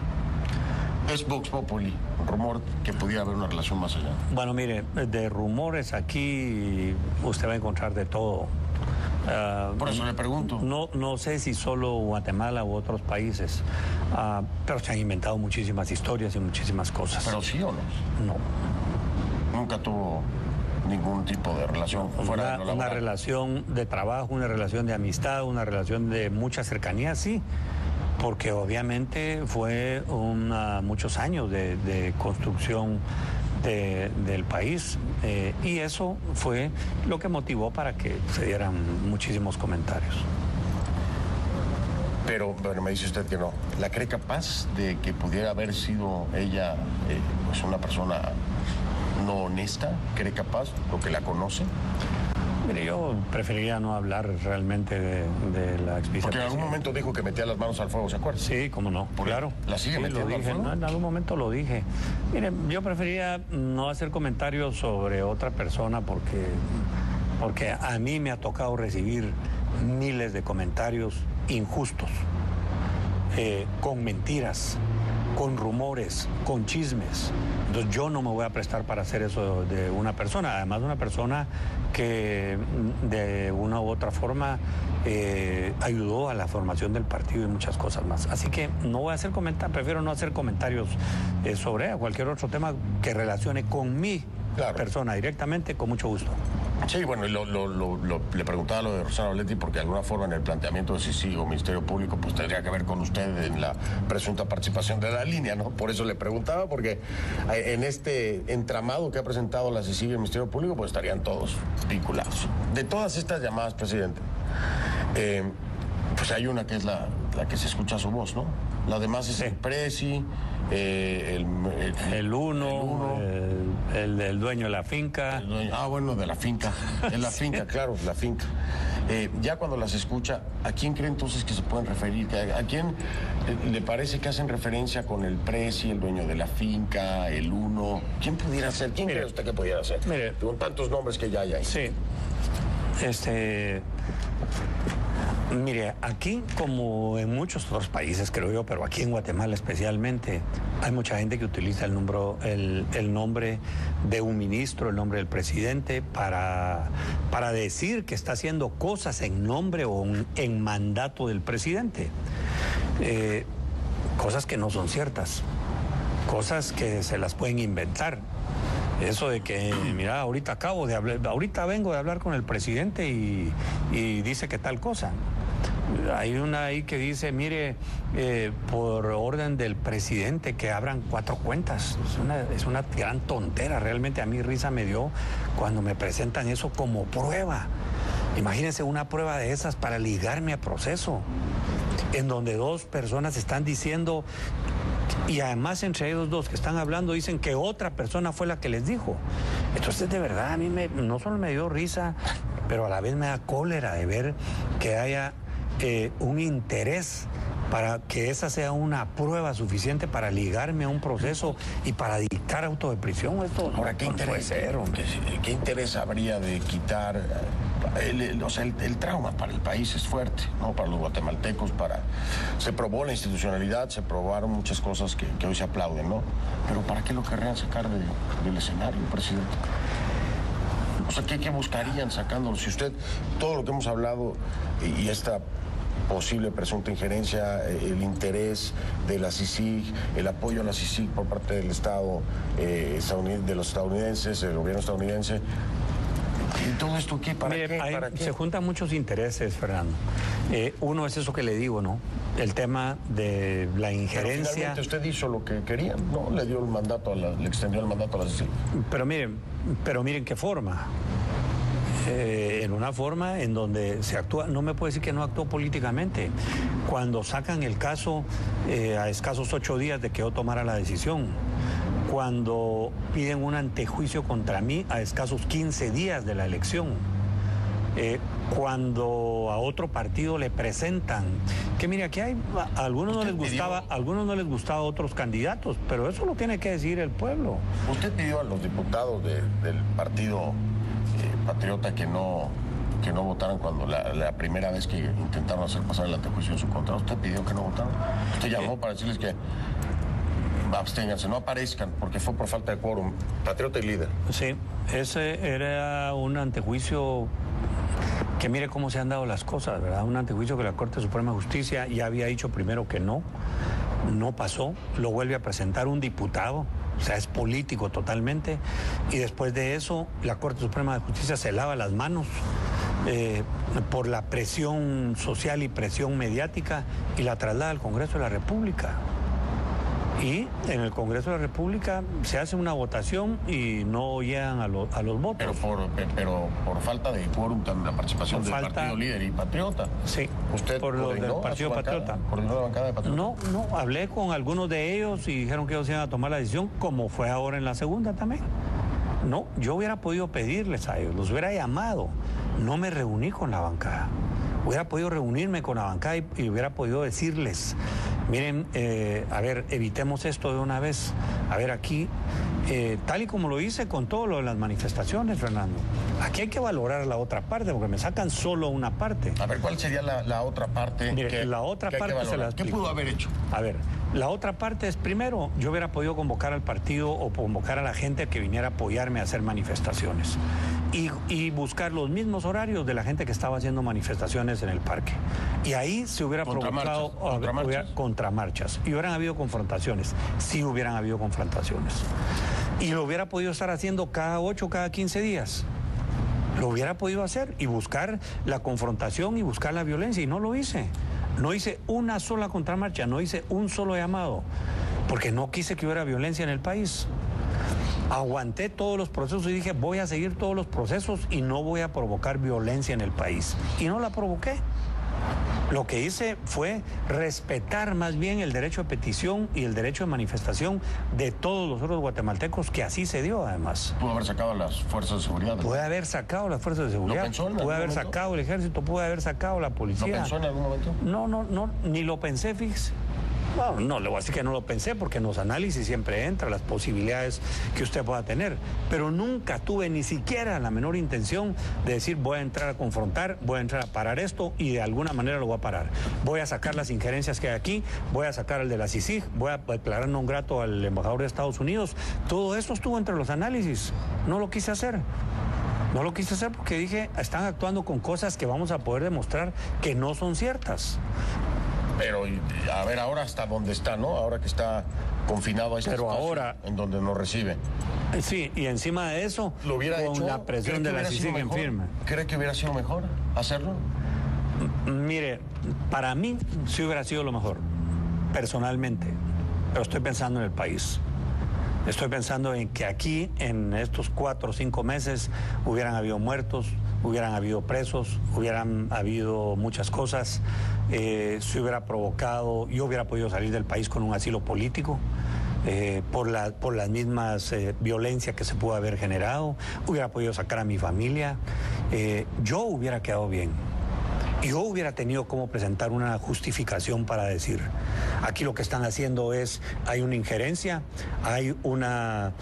Es Vox Populi, un rumor que pudiera haber una relación más allá. Bueno, mire, de rumores aquí usted va a encontrar de todo. Por eso le pregunto. No sé si solo Guatemala u otros países, pero se han inventado muchísimas historias y muchísimas cosas. ¿Pero sí o no? No. Nunca tuvo ningún tipo de relación fuera de lo laboral. Una relación de trabajo, una relación de amistad, una relación de mucha cercanía, sí. Porque obviamente fue muchos años de construcción del país y eso fue lo que motivó para que se dieran muchísimos comentarios. Pero bueno, me dice usted que no. ¿La cree capaz de que pudiera haber sido ella pues una persona no honesta? ¿Cree capaz lo que la conoce? Mire, yo preferiría no hablar realmente de la ex vicepresidenta. Porque en algún momento dijo que metía las manos al fuego, ¿se acuerda? Sí, cómo no, claro. ¿La sigue metiendo al fuego? No, en algún momento lo dije. Mire, yo preferiría no hacer comentarios sobre otra persona porque a mí me ha tocado recibir miles de comentarios injustos, con mentiras, con rumores, con chismes. Entonces yo no me voy a prestar para hacer eso de una persona, además de una persona que de una u otra forma ayudó a la formación del partido y muchas cosas más. Así que no voy a hacer comentarios, prefiero no hacer comentarios sobre cualquier otro tema que relacione con mi persona directamente, con mucho gusto. Sí, bueno, y le preguntaba lo de Roxana Valdetti porque de alguna forma en el planteamiento de si sigo Ministerio Público pues tendría que ver con usted en la presunta participación de la línea, ¿no? Por eso le preguntaba, porque en este entramado que ha presentado la CICIG y el Ministerio Público pues estarían todos vinculados. De todas estas llamadas, presidente, pues hay una que es la que se escucha su voz, ¿no? La demás es el Presi, el uno, el dueño de la finca. Bueno, de la finca. En la finca, claro, la finca. Ya cuando las escucha, ¿a quién cree entonces que se pueden referir? ¿A quién le parece que hacen referencia con el Presi, el dueño de la finca, el uno? ¿Quién pudiera ser? ¿Quién cree usted que pudiera ser? Mire, con tantos nombres que ya hay ahí. Sí. Mire, aquí como en muchos otros países, creo yo, pero aquí en Guatemala especialmente, hay mucha gente que utiliza el nombre de un ministro, el nombre del presidente, para decir que está haciendo cosas en nombre o en mandato del presidente. Cosas que no son ciertas, cosas que se las pueden inventar. Eso de que, mira, ahorita vengo de hablar con el presidente y dice que tal cosa. Hay una ahí que dice, mire, por orden del presidente que abran 4 cuentas. Es una gran tontera, realmente a mí risa me dio cuando me presentan eso como prueba. Imagínense una prueba de esas para ligarme a proceso, en donde 2 personas están diciendo... Y además entre ellos 2 que están hablando dicen que otra persona fue la que les dijo. Entonces de verdad a mí no solo me dio risa, pero a la vez me da cólera de ver que haya un interés para que esa sea una prueba suficiente para ligarme a un proceso y para dictar auto de prisión. Esto ahora, ¿qué interés habría de quitar? El trauma para el país es fuerte, ¿no? Para los guatemaltecos, se probó la institucionalidad, se probaron muchas cosas que hoy se aplauden, ¿no? Pero ¿para qué lo querrían sacar del escenario, presidente? O sea, ¿qué buscarían sacándolo? Si usted, todo lo que hemos hablado y esta posible presunta injerencia, el interés de la CICIG, el apoyo a la CICIG por parte del Estado de los estadounidenses, del gobierno estadounidense. ¿Y todo esto qué? ¿Para Mire, qué? ¿Para qué? Se juntan muchos intereses, Fernando. Uno es eso que le digo, ¿no? El tema de la injerencia. Pero finalmente usted hizo lo que quería, ¿no? Le dio el mandato, le extendió el mandato a la CICIG. Pero miren qué forma. En una forma en donde se actúa, no me puede decir que no actuó políticamente. Cuando sacan el caso a escasos 8 días de que yo tomara la decisión, cuando piden un antejuicio contra mí a escasos 15 días de la elección, cuando a otro partido le presentan, que mire, aquí hay, a algunos no les gustaba a otros candidatos, pero eso lo tiene que decir el pueblo. Usted pidió a los diputados del partido Patriota que no votaran cuando la primera vez que intentaron hacer pasar el antejuicio en su contra. Usted pidió que no votaran. Usted llamó para decirles que absténganse, no aparezcan, porque fue por falta de quórum. Patriota y líder. Sí, ese era un antejuicio que mire cómo se han dado las cosas, ¿verdad? Un antejuicio que la Corte Suprema de Justicia ya había dicho primero que no pasó, lo vuelve a presentar un diputado. O sea, es político totalmente. Y después de eso, la Corte Suprema de Justicia se lava las manos por la presión social y presión mediática y la traslada al Congreso de la República. Y en el Congreso de la República se hace una votación y no llegan a los votos. Pero por falta de quórum, la participación del partido líder y Patriota. Sí, ¿Usted por lo del partido Patriota. ¿Coordinó la bancada de Patriota? No, hablé con algunos de ellos y dijeron que ellos iban a tomar la decisión, como fue ahora en la segunda también. No, yo hubiera podido pedirles a ellos, los hubiera llamado. No me reuní con la bancada. Hubiera podido reunirme con la bancada y hubiera podido decirles, miren, a ver, evitemos esto de una vez. A ver, aquí, tal y como lo hice con todo lo de las manifestaciones, Fernando, aquí hay que valorar la otra parte, porque me sacan solo una parte. A ver, ¿cuál sería la otra parte? Mire, la otra parte se la explico. ¿Qué pudo haber hecho? A ver, la otra parte es, primero, yo hubiera podido convocar al partido o convocar a la gente que viniera a apoyarme a hacer manifestaciones y buscar los mismos horarios de la gente que estaba haciendo manifestaciones en el parque. Y ahí se hubiera provocado contramarchas. Y hubieran habido confrontaciones. Sí hubieran habido confrontaciones. Y lo hubiera podido estar haciendo cada 8, cada 15 días. Lo hubiera podido hacer y buscar la confrontación y buscar la violencia. Y no lo hice. No hice una sola contramarcha, no hice un solo llamado, porque no quise que hubiera violencia en el país. Aguanté todos los procesos y dije, voy a seguir todos los procesos y no voy a provocar violencia en el país. Y no la provoqué. Lo que hice fue respetar más bien el derecho de petición y el derecho de manifestación de todos los otros guatemaltecos, que así se dio además. Pudo haber sacado a las fuerzas de seguridad. Puede haber sacado las fuerzas de seguridad. ¿Lo pensó en algún puede haber momento? sacado el ejército, puede haber sacado la policía. ¿Lo pensó en algún momento? No, ni lo pensé, fíjese. No, le voy a decir que no lo pensé, porque en los análisis siempre entra las posibilidades que usted pueda tener, pero nunca tuve ni siquiera la menor intención de decir voy a entrar a confrontar, voy a entrar a parar esto y de alguna manera lo voy a parar. Voy a sacar las injerencias que hay aquí, voy a sacar el de la CICIG, voy a declarar non grato al embajador de Estados Unidos. Todo esto estuvo entre los análisis, no lo quise hacer. No lo quise hacer porque dije, están actuando con cosas que vamos a poder demostrar que no son ciertas. Pero, a ver, ahora hasta dónde está, ¿no? Ahora que está confinado a este Pero espacio ahora, en donde nos recibe. Sí, y encima de eso, ¿Lo hubiera con hecho? la presión de la CICIG en firme. ¿Cree que hubiera sido mejor hacerlo? Mire, para mí sí hubiera sido lo mejor, personalmente, pero estoy pensando en el país. Estoy pensando en que aquí, en estos 4 o 5 meses, hubieran habido muertos, hubieran habido presos, hubieran habido muchas cosas. Se hubiera provocado, yo hubiera podido salir del país con un asilo político. Por las mismas violencias que se pudo haber generado, hubiera podido sacar a mi familia, yo hubiera quedado bien. Yo hubiera tenido cómo presentar una justificación para decir, aquí lo que están haciendo es, hay una injerencia, hay una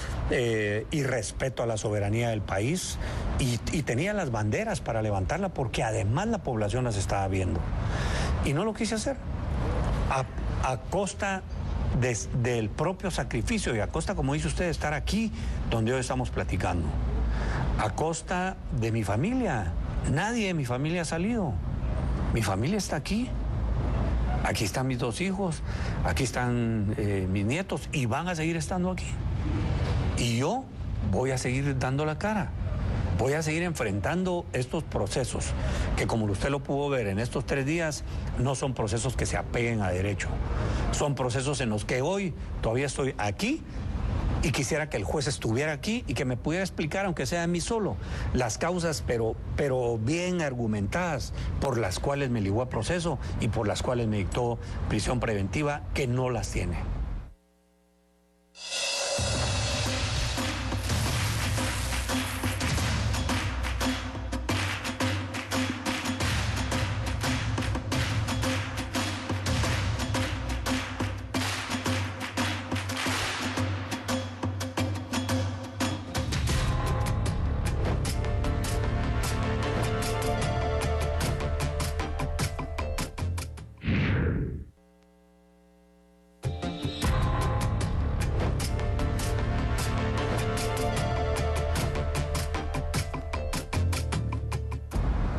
irrespeto a la soberanía del país, y tenía las banderas para levantarla porque además la población las estaba viendo. Y no lo quise hacer, a costa del propio sacrificio y a costa, como dice usted, de estar aquí donde hoy estamos platicando. a costa de mi familia. Nadie de mi familia ha salido. Mi familia está aquí. Aquí están mis 2 hijos, aquí están mis nietos y van a seguir estando aquí. Y yo voy a seguir dando la cara. Voy a seguir enfrentando estos procesos que, como usted lo pudo ver en estos 3 días, no son procesos que se apeguen a derecho. Son procesos en los que hoy todavía estoy aquí y quisiera que el juez estuviera aquí y que me pudiera explicar, aunque sea a mí solo, las causas, pero bien argumentadas, por las cuales me ligó a proceso y por las cuales me dictó prisión preventiva, que no las tiene.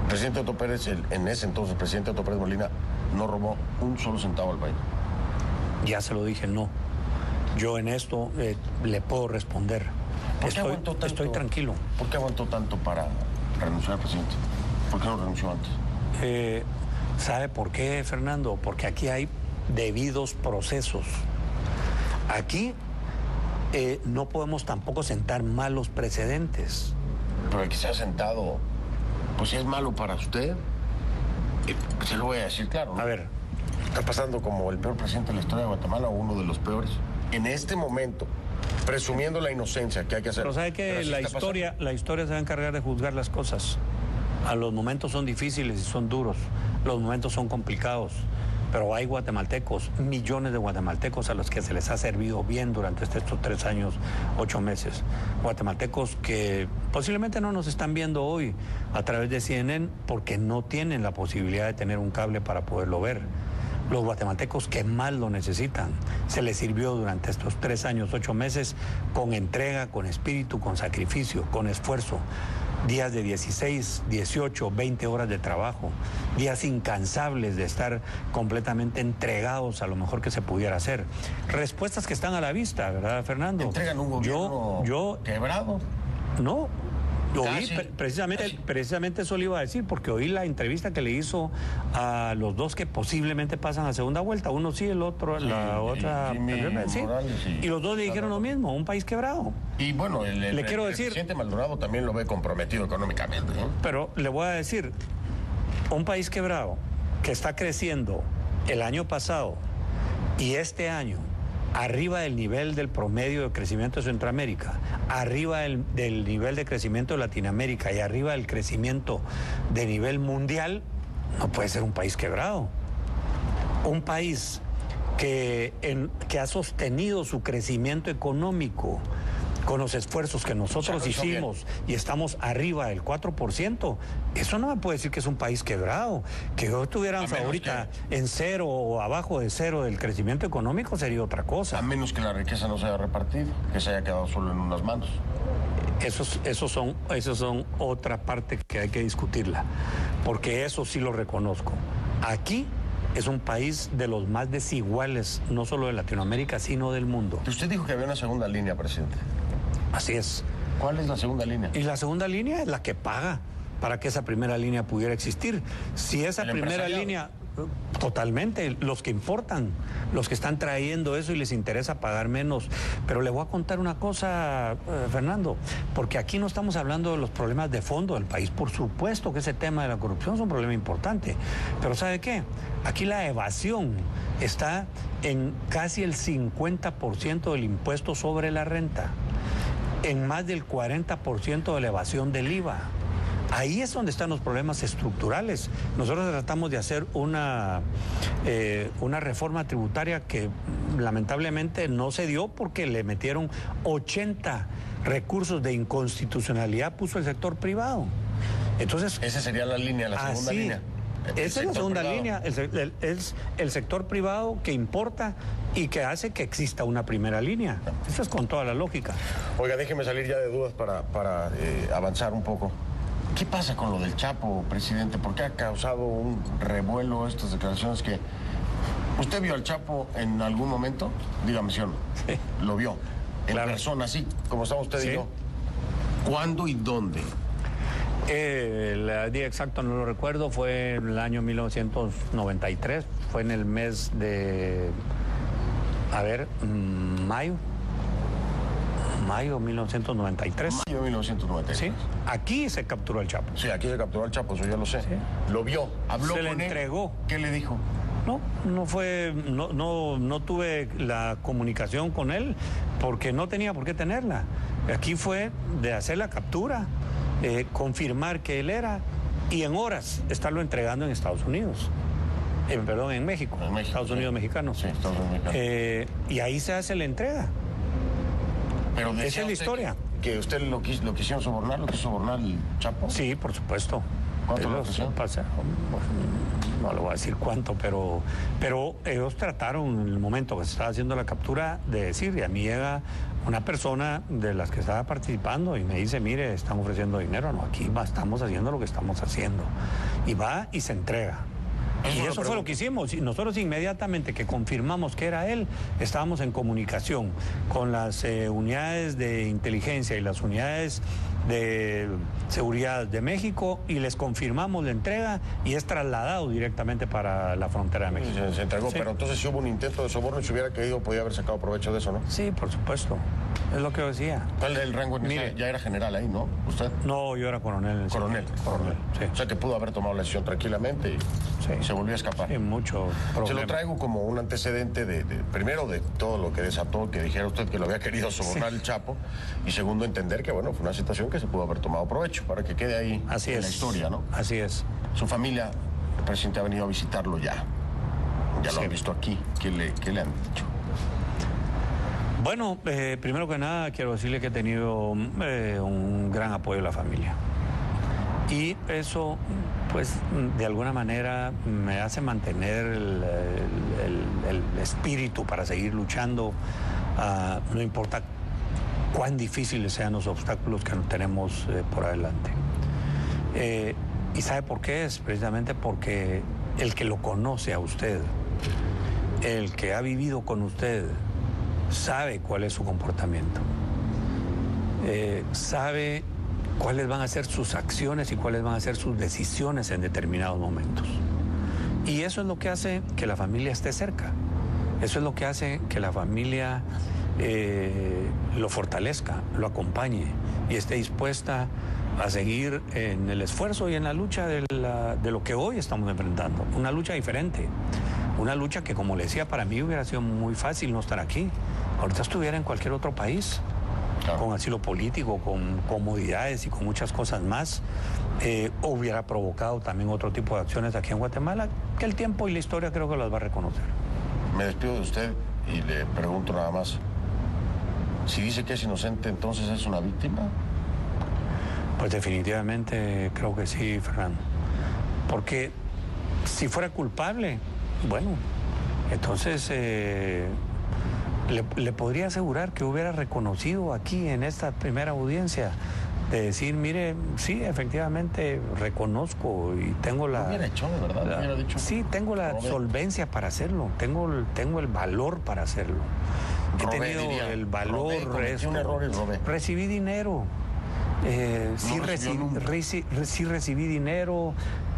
Presidente Otto Pérez, en ese entonces, el presidente Otto Pérez Molina, no robó un solo centavo al país. Ya se lo dije, no. Yo en esto le puedo responder. Estoy tranquilo. ¿Por qué aguantó tanto para renunciar al presidente? ¿Por qué no renunció antes? ¿Sabe por qué, Fernando? Porque aquí hay debidos procesos. Aquí no podemos tampoco sentar malos precedentes. Pero el que se ha sentado, pues si es malo para usted, se lo voy a decir claro, ¿no? A ver. Está pasando como el peor presidente de la historia de Guatemala, o uno de los peores. En este momento, presumiendo la inocencia que hay que hacer. Pero sabe que la historia se va a encargar de juzgar las cosas. Los momentos son difíciles y son duros. Los momentos son complicados. Pero hay guatemaltecos, millones de guatemaltecos a los que se les ha servido bien durante estos 3 años, 8 meses. Guatemaltecos que posiblemente no nos están viendo hoy a través de CNN porque no tienen la posibilidad de tener un cable para poderlo ver. Los guatemaltecos que más lo necesitan. Se les sirvió durante estos 3 años, 8 meses con entrega, con espíritu, con sacrificio, con esfuerzo. Días de 16, 18, 20 horas de trabajo, días incansables de estar completamente entregados a lo mejor que se pudiera hacer. Respuestas que están a la vista, ¿verdad, Fernando? ¿Entregan un gobierno quebrado? No. Oí, precisamente eso le iba a decir, porque oí la entrevista que le hizo a los 2 que posiblemente pasan a segunda vuelta, uno sí, el otro, sí, la otra. Sí. Y los 2 le dijeron lo mismo, un país quebrado. Y bueno, el presidente Maldonado también lo ve comprometido económicamente, ¿no? Pero le voy a decir, un país quebrado que está creciendo el año pasado y este año arriba del nivel del promedio de crecimiento de Centroamérica, arriba del nivel de crecimiento de Latinoamérica y arriba del crecimiento de nivel mundial, no puede ser un país quebrado. Un país que ha sostenido su crecimiento económico con los esfuerzos que nosotros hicimos y estamos arriba del 4%, eso no me puede decir que es un país quebrado. Que hoy estuviéramos ahorita en 0 o abajo de 0 del crecimiento económico sería otra cosa. A menos que la riqueza no se haya repartido, que se haya quedado solo en unas manos. Esos son otra parte que hay que discutirla, porque eso sí lo reconozco. Aquí es un país de los más desiguales, no solo de Latinoamérica, sino del mundo. Usted dijo que había una segunda línea, presidente. Así es. ¿Cuál es la segunda línea? Y la segunda línea es la que paga para que esa primera línea pudiera existir. Si esa primera línea, totalmente, los que importan, los que están trayendo eso y les interesa pagar menos. Pero le voy a contar una cosa, Fernando, porque aquí no estamos hablando de los problemas de fondo del país. Por supuesto que ese tema de la corrupción es un problema importante, pero ¿sabe qué? Aquí la evasión está en casi el 50% del impuesto sobre la renta, en más del 40% de la evasión del IVA. Ahí es donde están los problemas estructurales. Nosotros tratamos de hacer una reforma tributaria que lamentablemente no se dio porque le metieron 80 recursos de inconstitucionalidad, puso el sector privado. Entonces, esa sería la línea, la segunda línea. Esa es la segunda línea, es el sector privado que importa y que hace que exista una primera línea. Eso es con toda la lógica. Oiga, déjeme salir ya de dudas para avanzar un poco. ¿Qué pasa con lo del Chapo, presidente? ¿Por qué ha causado un revuelo estas declaraciones que... ¿Usted vio al Chapo en algún momento? Dígame si o no. Sí. ¿Lo vio? En Claro. persona, así como estamos usted y yo. ¿Cuándo y dónde? El día exacto no lo recuerdo, fue en el año 1993, fue en el mes de, mayo 1993. Mayo de 1993. Sí, aquí se capturó el Chapo. Sí, aquí se capturó al Chapo, eso ya lo sé. Sí. Lo vio, habló Se le con él. entregó. ¿Qué le dijo? No tuve la comunicación con él porque no tenía por qué tenerla. Aquí fue de hacer la captura, confirmar que él era y en horas estarlo entregando en Estados Unidos. Perdón, en México. En México, Estados sí. Unidos mexicanos. Sí, Estados Unidos mexicanos. Y ahí se hace la entrega. Pero esa decía es la usted historia. Que usted lo quisieron sobornar, lo quiso sobornar el Chapo. Sí, por supuesto. ¿Cuánto lo Ellos ofreció? no le voy a decir cuánto, pero ellos trataron en el momento que se estaba haciendo la captura de decir, y a mí llega una persona de las que estaba participando y me dice, mire, están ofreciendo dinero. No, aquí estamos haciendo lo que estamos haciendo. Y va y se entrega. Y eso fue lo que hicimos. Y nosotros inmediatamente que confirmamos que era él, estábamos en comunicación con las unidades de inteligencia y las unidades de seguridad de México y les confirmamos la entrega y es trasladado directamente para la frontera de México. Se entregó, Sí. pero entonces si hubo un intento de soborno y si hubiera querido podía haber sacado provecho de eso, ¿no? Sí, por supuesto. Es lo que yo decía. ¿Cuál es el rango? Mire. Ya era general ahí, ¿no? ¿Usted? No, yo era coronel. en ese Coronel. momento. Coronel, sí. O sea que pudo haber tomado la decisión tranquilamente y Sí. se volvió a escapar. Sí, mucho problema. Se lo traigo como un antecedente primero de todo lo que desató, que dijera usted que lo había querido sobornar el Chapo, y segundo entender que bueno, fue una situación que se pudo haber tomado provecho, para que quede ahí Así en es. la historia, ¿no? Así es. Su familia, el presidente ha venido a visitarlo ya. Ya lo Sí. han visto aquí. ¿Qué le han dicho? Bueno, primero que nada quiero decirle que he tenido un gran apoyo de la familia. Y eso, pues, de alguna manera me hace mantener el espíritu para seguir luchando, no importa cuán difíciles sean los obstáculos que tenemos por adelante. ¿Y sabe por qué? Es precisamente porque el que lo conoce a usted, el que ha vivido con usted, sabe cuál es su comportamiento, sabe cuáles van a ser sus acciones y cuáles van a ser sus decisiones en determinados momentos. Y eso es lo que hace que la familia esté cerca. Eso es lo que hace que la familia lo fortalezca, lo acompañe y esté dispuesta a seguir en el esfuerzo y en la lucha de lo que hoy estamos enfrentando. Una lucha diferente, una lucha que, como le decía, para mí hubiera sido muy fácil no estar aquí. Ahorita estuviera en cualquier otro país, Claro. con asilo político, con comodidades y con muchas cosas más. Hubiera provocado también otro tipo de acciones aquí en Guatemala, que el tiempo y la historia creo que las va a reconocer. Me despido de usted y le pregunto nada más. Si dice que es inocente, entonces es una víctima. Pues definitivamente creo que sí, Fernando. Porque si fuera culpable, bueno, entonces le podría asegurar que hubiera reconocido aquí en esta primera audiencia de decir, mire, sí, efectivamente reconozco y tengo la... Lo hubiera hecho, de verdad, lo hubiera dicho. Sí, tengo la Robé. solvencia para hacerlo, tengo el valor para hacerlo. He Robé, tenido diría. el valor. Robé, cometí un error y robé. Recibí dinero. Sí, recibió nunca. sí recibí dinero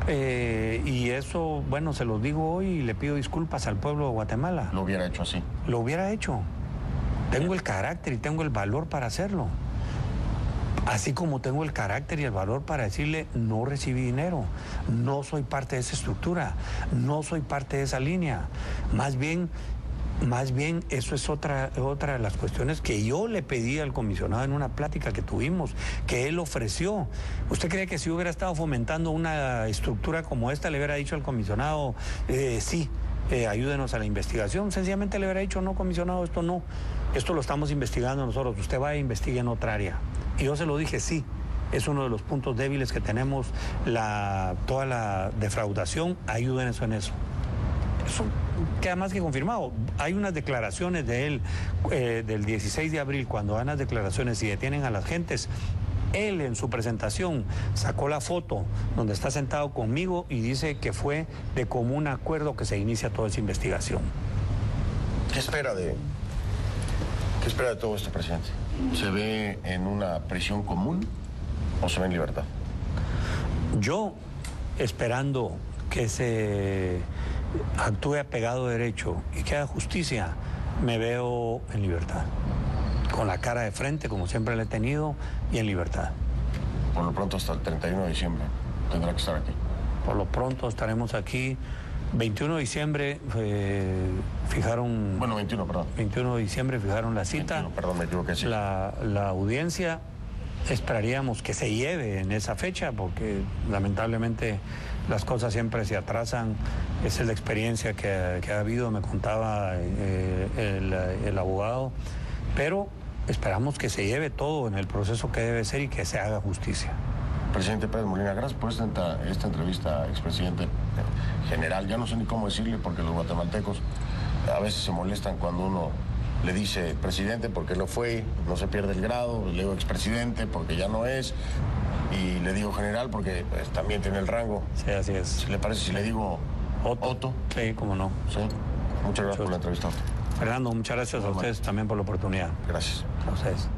y eso, bueno, se los digo hoy y le pido disculpas al pueblo de Guatemala. Lo hubiera hecho así. Lo hubiera hecho. Tengo el carácter y tengo el valor para hacerlo. Así como tengo el carácter y el valor para decirle, no recibí dinero, no soy parte de esa estructura, no soy parte de esa línea. Más bien eso es otra de las cuestiones que yo le pedí al comisionado en una plática que tuvimos, que él ofreció. ¿Usted cree que si hubiera estado fomentando una estructura como esta, le hubiera dicho al comisionado, sí, ayúdenos a la investigación? Sencillamente le hubiera dicho, no, comisionado, esto no, esto lo estamos investigando nosotros, usted vaya e investigue en otra área. Y yo se lo dije, sí, es uno de los puntos débiles que tenemos, toda la defraudación, ayúdenos en eso. Eso queda más que confirmado. Hay unas declaraciones de él del 16 de abril, cuando dan las declaraciones y detienen a las gentes. Él en su presentación sacó la foto donde está sentado conmigo y dice que fue de común acuerdo que se inicia toda esa investigación. ¿Qué espera de todo esto, presidente? ¿Se ve en una prisión común o se ve en libertad? Yo, esperando que se actúe apegado a derecho y que haga justicia, me veo en libertad. Con la cara de frente, como siempre la he tenido, y en libertad. Por lo pronto hasta el 31 de diciembre tendrá que estar aquí. Por lo pronto estaremos aquí. 21 de diciembre fijaron... Bueno, 21, perdón. 21 de diciembre fijaron la cita. 21, perdón, me equivoqué. Sí. La audiencia, esperaríamos que se lleve en esa fecha, porque lamentablemente las cosas siempre se atrasan. Esa es la experiencia que ha habido, me contaba el abogado. Pero esperamos que se lleve todo en el proceso que debe ser y que se haga justicia. Presidente Pérez Molina, gracias por esta entrevista, expresidente general. Ya no sé ni cómo decirle, porque los guatemaltecos a veces se molestan cuando uno le dice presidente porque lo fue, no se pierde el grado, le digo expresidente porque ya no es, y le digo general porque pues, también tiene el rango. Sí, así es. ¿Le parece si le digo Otto? Sí, cómo no. Sí. Muchas gracias por la entrevista. Fernando, muchas gracias a ustedes también por la oportunidad. Gracias. A ustedes.